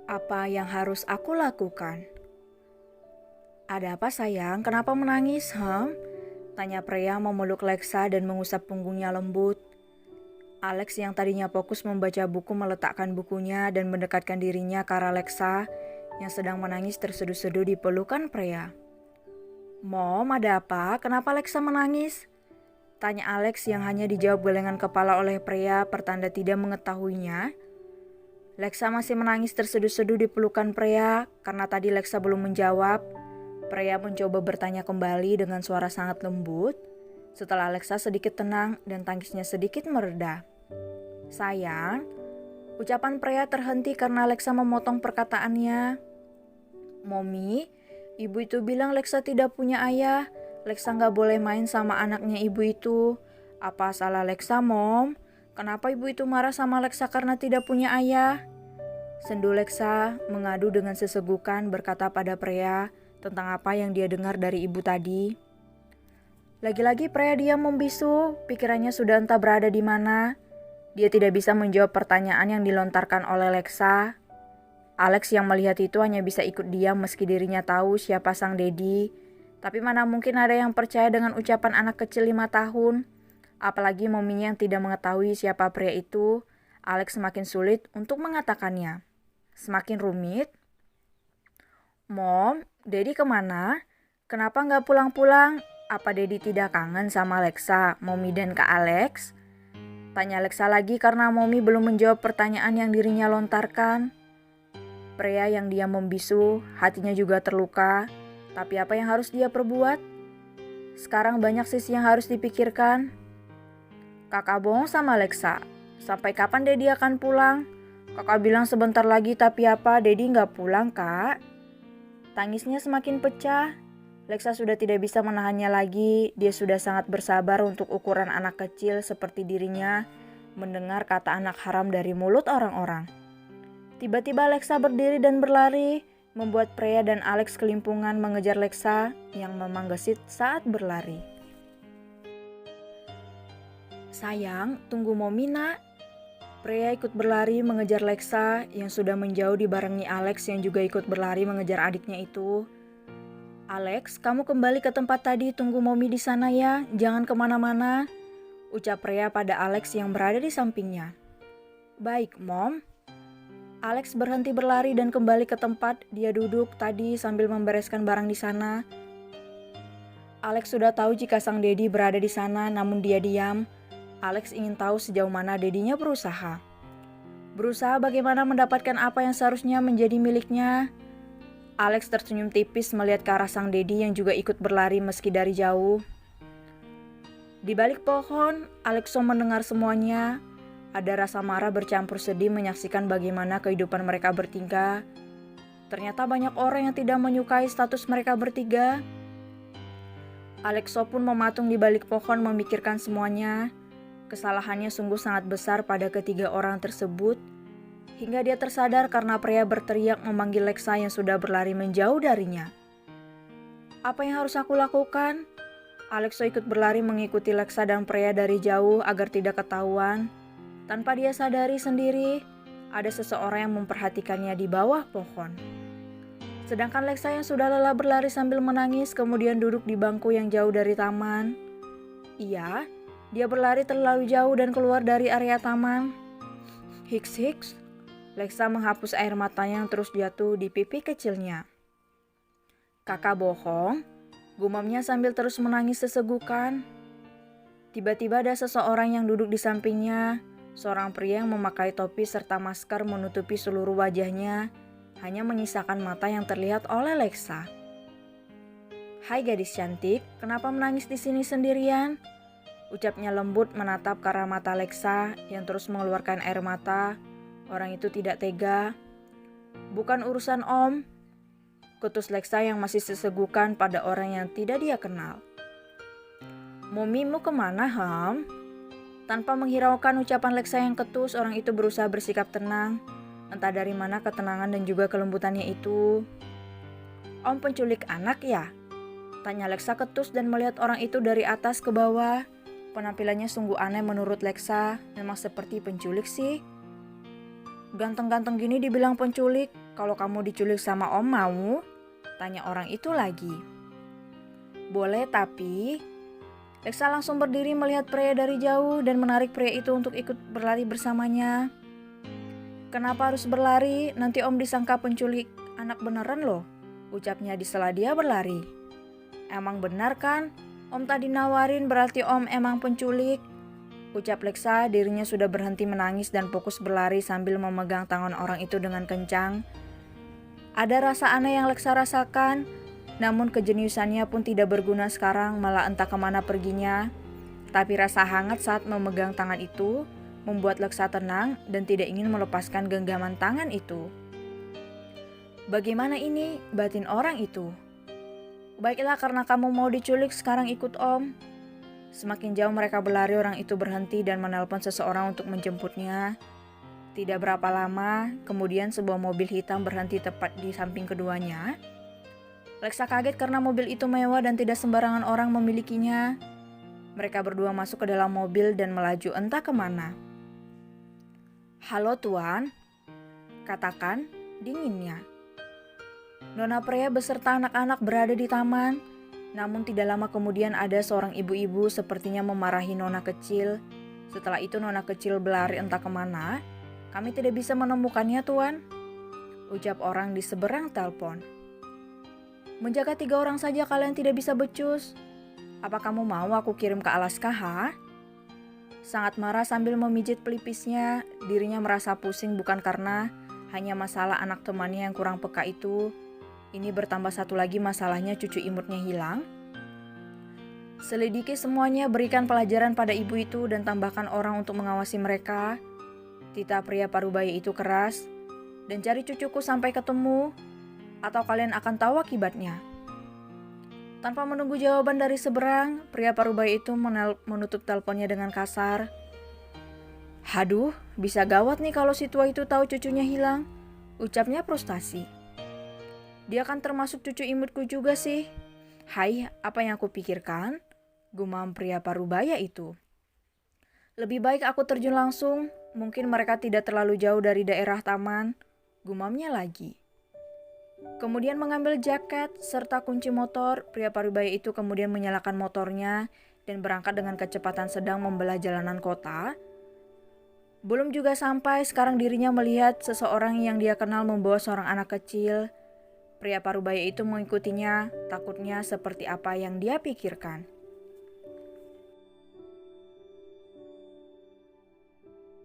Apa yang harus aku lakukan? Ada apa sayang? Kenapa menangis? Tanya Freya memeluk Lexa dan mengusap punggungnya lembut. Alex yang tadinya fokus membaca buku meletakkan bukunya dan mendekatkan dirinya ke arah Lexa yang sedang menangis terseduh-seduh di pelukan Freya. Mom, ada apa? Kenapa Lexa menangis? Tanya Alex yang hanya dijawab gelengan kepala oleh Freya pertanda tidak mengetahuinya. Lexa masih menangis terseduh-seduh di pelukan Freya karena tadi Lexa belum menjawab. Freya mencoba bertanya kembali dengan suara sangat lembut. Setelah Lexa sedikit tenang dan tangisnya sedikit mereda. Sayang, ucapan Freya terhenti karena Lexa memotong perkataannya. Mommy, ibu itu bilang Lexa tidak punya ayah. Lexa nggak boleh main sama anaknya ibu itu. Apa salah Lexa, Mom? Kenapa ibu itu marah sama Lexa karena tidak punya ayah? Sendu Lexa mengadu dengan sesegukan berkata pada Freya tentang apa yang dia dengar dari ibu tadi. Lagi-lagi Freya diam membisu, pikirannya sudah entah berada di mana. Dia tidak bisa menjawab pertanyaan yang dilontarkan oleh Lexa. Alex yang melihat itu hanya bisa ikut diam meski dirinya tahu siapa sang Dedi. Tapi mana mungkin ada yang percaya dengan ucapan anak kecil 5 tahun. Apalagi mominya yang tidak mengetahui siapa pria itu. Alex semakin sulit untuk mengatakannya. Semakin rumit. Mom, Dedi kemana? Kenapa nggak pulang-pulang? Apa Dedi tidak kangen sama Lexa, Mommy dan Kak Alex? Tanya Lexa lagi karena Mommy belum menjawab pertanyaan yang dirinya lontarkan. Pria yang diam membisu, hatinya juga terluka. Tapi apa yang harus dia perbuat? Sekarang banyak sisi yang harus dipikirkan. Kakak bohong sama Lexa. Sampai kapan Dedi akan pulang? Kakak bilang sebentar lagi, tapi apa? Dedi nggak pulang, Kak? Tangisnya semakin pecah. Lexa sudah tidak bisa menahannya lagi. Dia sudah sangat bersabar untuk ukuran anak kecil seperti dirinya mendengar kata anak haram dari mulut orang-orang. Tiba-tiba Lexa berdiri dan berlari, membuat Freya dan Alex kelimpungan mengejar Lexa yang memang gesit saat berlari. Sayang, tunggu Mommy, nak. Freya ikut berlari mengejar Lexa yang sudah menjauh dibarengi Alex yang juga ikut berlari mengejar adiknya itu. Alex, kamu kembali ke tempat tadi, tunggu Mommy di sana ya, jangan kemana-mana, ucap Freya pada Alex yang berada di sampingnya. Baik, Mom. Alex berhenti berlari dan kembali ke tempat dia duduk tadi sambil membereskan barang di sana. Alex sudah tahu jika sang Dedi berada di sana, namun dia diam. Alex ingin tahu sejauh mana Dedinya berusaha. Berusaha bagaimana mendapatkan apa yang seharusnya menjadi miliknya. Alex tersenyum tipis melihat ke arah sang Dedi yang juga ikut berlari meski dari jauh. Di balik pohon, Alexo mendengar semuanya. Ada rasa marah bercampur sedih menyaksikan bagaimana kehidupan mereka bertiga. Ternyata banyak orang yang tidak menyukai status mereka bertiga. Alexo pun mematung di balik pohon memikirkan semuanya. Kesalahannya sungguh sangat besar pada ketiga orang tersebut, hingga dia tersadar karena pria berteriak memanggil Lexa yang sudah berlari menjauh darinya. Apa yang harus aku lakukan? Alexo ikut berlari mengikuti Lexa dan pria dari jauh agar tidak ketahuan. Tanpa dia sadari sendiri, ada seseorang yang memperhatikannya di bawah pohon. Sedangkan Lexa yang sudah lelah berlari sambil menangis kemudian duduk di bangku yang jauh dari taman. Iya, dia berlari terlalu jauh dan keluar dari area taman. Hiks. Lexa menghapus air matanya yang terus jatuh di pipi kecilnya. Kakak bohong, gumamnya sambil terus menangis sesegukan. Tiba-tiba ada seseorang yang duduk di sampingnya. Seorang pria yang memakai topi serta masker menutupi seluruh wajahnya, hanya menyisakan mata yang terlihat oleh Lexa. Hai gadis cantik, kenapa menangis di sini sendirian? Ucapnya lembut menatap ke arah mata Lexa yang terus mengeluarkan air mata. Orang itu tidak tega. Bukan urusan Om. Kutus Lexa yang masih sesegukan pada orang yang tidak dia kenal. Momimu kemana, Ham? Tanpa menghiraukan ucapan Leksa yang ketus, orang itu berusaha bersikap tenang. Entah dari mana ketenangan dan juga kelembutannya itu. "Om penculik anak ya?" tanya Leksa ketus dan melihat orang itu dari atas ke bawah. Penampilannya sungguh aneh menurut Leksa, memang seperti penculik sih. "Ganteng-ganteng gini dibilang penculik, kalau kamu diculik sama om mau?" tanya orang itu lagi. "Boleh tapi..." Leksa langsung berdiri melihat pria dari jauh dan menarik pria itu untuk ikut berlari bersamanya. "Kenapa harus berlari? Nanti om disangka penculik anak beneran loh," ucapnya di sela dia berlari. "Emang benar kan? Om tadi nawarin berarti om emang penculik," ucap Leksa. Dirinya sudah berhenti menangis dan fokus berlari sambil memegang tangan orang itu dengan kencang. Ada rasa aneh yang Leksa rasakan, namun kejeniusannya pun tidak berguna sekarang, malah entah kemana perginya. Tapi rasa hangat saat memegang tangan itu membuat Leksa tenang dan tidak ingin melepaskan genggaman tangan itu. "Bagaimana ini?" batin orang itu. "Baiklah, karena kamu mau diculik, sekarang ikut om." Semakin jauh mereka berlari, orang itu berhenti dan menelpon seseorang untuk menjemputnya. Tidak berapa lama, kemudian sebuah mobil hitam berhenti tepat di samping keduanya. Leksa kaget karena mobil itu mewah dan tidak sembarangan orang memilikinya. Mereka berdua masuk ke dalam mobil dan melaju entah kemana. "Halo tuan," katakan dinginnya. Nona pria beserta anak-anak berada di taman. Namun tidak lama kemudian ada seorang ibu-ibu sepertinya memarahi nona kecil. Setelah itu nona kecil berlari entah kemana. "Kami tidak bisa menemukannya tuan," ucap orang di seberang telepon. "Menjaga 3 orang saja kalian tidak bisa becus. Apa kamu mau aku kirim ke Alaska, ha?" Sangat marah sambil memijit pelipisnya. Dirinya merasa pusing bukan karena hanya masalah anak temannya yang kurang peka itu. Ini bertambah satu lagi masalahnya cucu imutnya hilang. Selidiki semuanya, berikan pelajaran pada ibu itu dan tambahkan orang untuk mengawasi mereka. Tita pria parubaya itu keras. "Dan cari cucuku sampai ketemu, atau kalian akan tahu akibatnya." Tanpa menunggu jawaban dari seberang, pria parubaya itu menutup teleponnya dengan kasar. "Haduh, bisa gawat nih kalau si tua itu tahu cucunya hilang," ucapnya frustasi. "Dia kan termasuk cucu imutku juga sih. Hai, apa yang aku pikirkan?" gumam pria parubaya itu. "Lebih baik aku terjun langsung, mungkin mereka tidak terlalu jauh dari daerah taman," gumamnya lagi. Kemudian mengambil jaket serta kunci motor, pria parubaya itu kemudian menyalakan motornya dan berangkat dengan kecepatan sedang membelah jalanan kota. Belum juga sampai, sekarang dirinya melihat seseorang yang dia kenal membawa seorang anak kecil. Pria parubaya itu mengikutinya, takutnya seperti apa yang dia pikirkan.